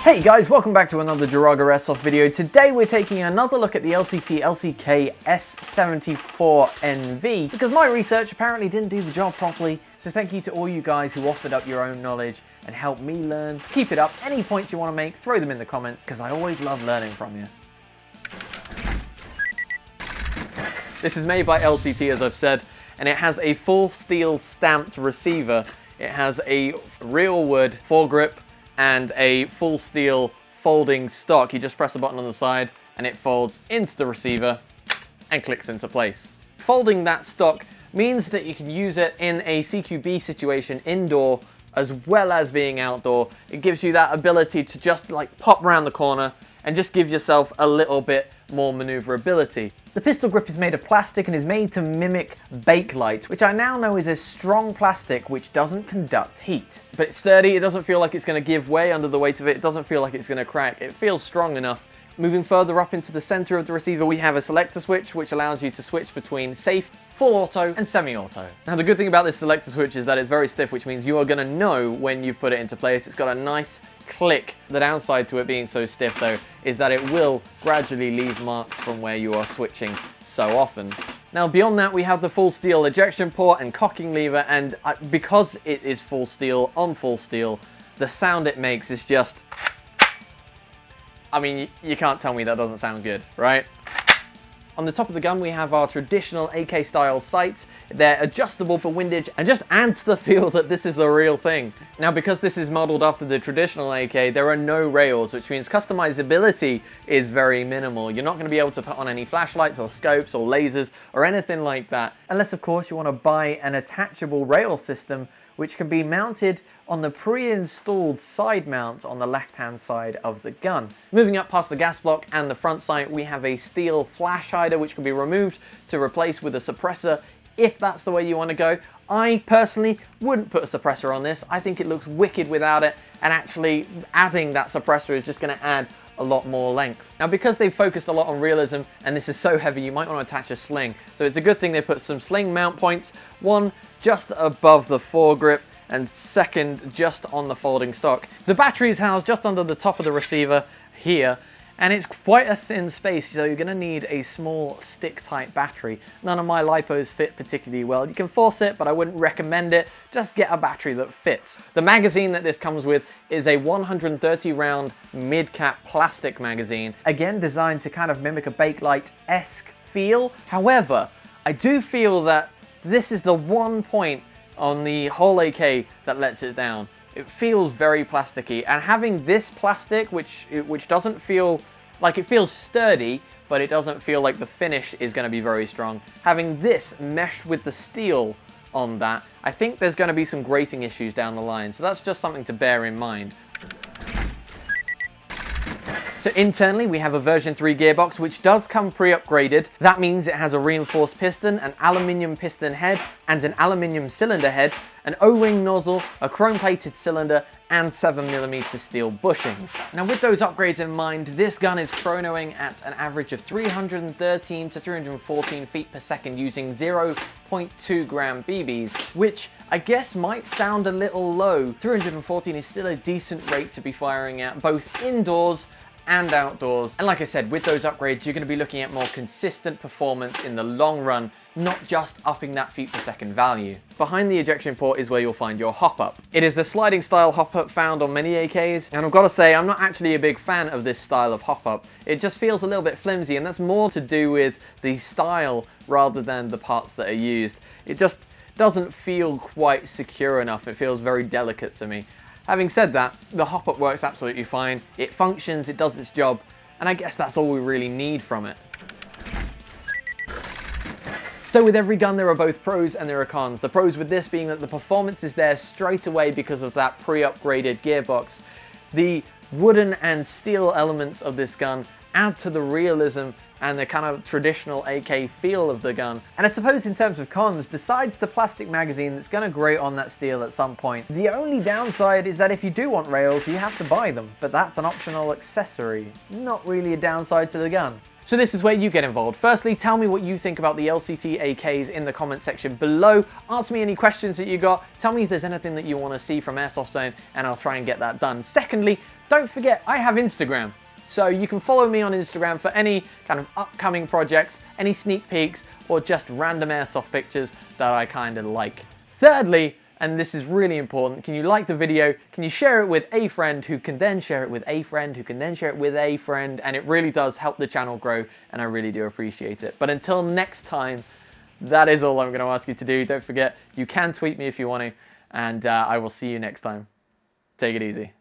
Hey guys, welcome back to another Georaga Airsoft video. Today we're taking another look at the LCT LCKS74 NV because my research apparently didn't do the job properly. So thank you to all you guys who offered up your own knowledge and helped me learn. Keep it up. Any points you want to make, throw them in the comments because I always love learning from you. This is made by LCT, as I've said, and it has a full steel stamped receiver. It has a real wood foregrip and a full steel folding stock. You just press a button on the side and it folds into the receiver and clicks into place. Folding that stock means that you can use it in a CQB situation indoor as well as being outdoor. It gives you that ability to just like pop around the corner and just give yourself a little bit more maneuverability. The pistol grip is made of plastic and is made to mimic Bakelite, which I now know is a strong plastic which doesn't conduct heat. But it's sturdy, it doesn't feel like it's going to give way under the weight of it, it doesn't feel like it's going to crack, it feels strong enough. Moving further up into the center of the receiver, we have a selector switch, which allows you to switch between safe, full auto, and semi-auto. Now the good thing about this selector switch is that it's very stiff, which means you are going to know when you put it into place. It's got a nice click. The downside to it being so stiff though is that it will gradually leave marks from where you are switching so often. Now beyond that we have the full steel ejection port and cocking lever, and because it is full steel on full steel, the sound it makes is just, I mean, you can't tell me that doesn't sound good, right? On the top of the gun we have our traditional AK style sights. They're adjustable for windage and just add to the feel that this is the real thing. Now because this is modeled after the traditional AK, there are no rails, which means customizability is very minimal. You're not going to be able to put on any flashlights or scopes or lasers or anything like that. Unless of course you want to buy an attachable rail system which can be mounted on the pre-installed side mount on the left-hand side of the gun. Moving up past the gas block and the front sight, we have a steel flash hider which can be removed to replace with a suppressor if that's the way you want to go. I personally wouldn't put a suppressor on this. I think it looks wicked without it, and actually adding that suppressor is just going to add a lot more length. Now because they've focused a lot on realism and this is so heavy, you might want to attach a sling. So it's a good thing they put some sling mount points, one just above the foregrip and second just on the folding stock. The battery is housed just under the top of the receiver here, and it's quite a thin space, so you're going to need a small stick-type battery. None of my lipos fit particularly well. You can force it, but I wouldn't recommend it. Just get a battery that fits. The magazine that this comes with is a 130 round mid-cap plastic magazine. Again, designed to kind of mimic a Bakelite-esque feel. However, I do feel that this is the one point on the whole AK that lets it down. It feels very plasticky, and having this plastic, which doesn't feel like, it feels sturdy, but it doesn't feel like the finish is going to be very strong. Having this meshed with the steel on that, I think there's going to be some grating issues down the line, so that's just something to bear in mind. So internally we have a version 3 gearbox which does come pre-upgraded. That means it has a reinforced piston, an aluminium piston head and an aluminium cylinder head, an O-ring nozzle, a chrome plated cylinder and 7mm steel bushings. Now with those upgrades in mind, this gun is chronoing at an average of 313 to 314 feet per second using 0.2 gram BBs, which I guess might sound a little low. 314 is still a decent rate to be firing at both indoors and outdoors. And like I said, with those upgrades, you're going to be looking at more consistent performance in the long run, not just upping that feet per second value. Behind the ejection port is where you'll find your hop-up. It is a sliding style hop-up found on many AKs, and I've got to say, I'm not actually a big fan of this style of hop-up. It just feels a little bit flimsy, and that's more to do with the style rather than the parts that are used. It just doesn't feel quite secure enough. It feels very delicate to me. Having said that, the hop-up works absolutely fine. It functions, it does its job, and I guess that's all we really need from it. So with every gun there are both pros and there are cons. The pros with this being that the performance is there straight away because of that pre-upgraded gearbox. The wooden and steel elements of this gun add to the realism and the kind of traditional AK feel of the gun. And I suppose in terms of cons, besides the plastic magazine that's going to grate on that steel at some point, the only downside is that if you do want rails, you have to buy them, but that's an optional accessory. Not really a downside to the gun. So this is where you get involved. Firstly, tell me what you think about the LCT AKs in the comment section below. Ask me any questions that you got. Tell me if there's anything that you want to see from Airsoft Zone, and I'll try and get that done. Secondly, Don't forget, I have Instagram. So you can follow me on Instagram for any kind of upcoming projects, any sneak peeks, or just random airsoft pictures that I kind of like. Thirdly, and this is really important, can you like the video? Can you share it with a friend who can then share it with a friend who can then share it with a friend? And it really does help the channel grow, and I really do appreciate it. But until next time, that is all I'm going to ask you to do. Don't forget, you can tweet me if you want to, and I will see you next time. Take it easy.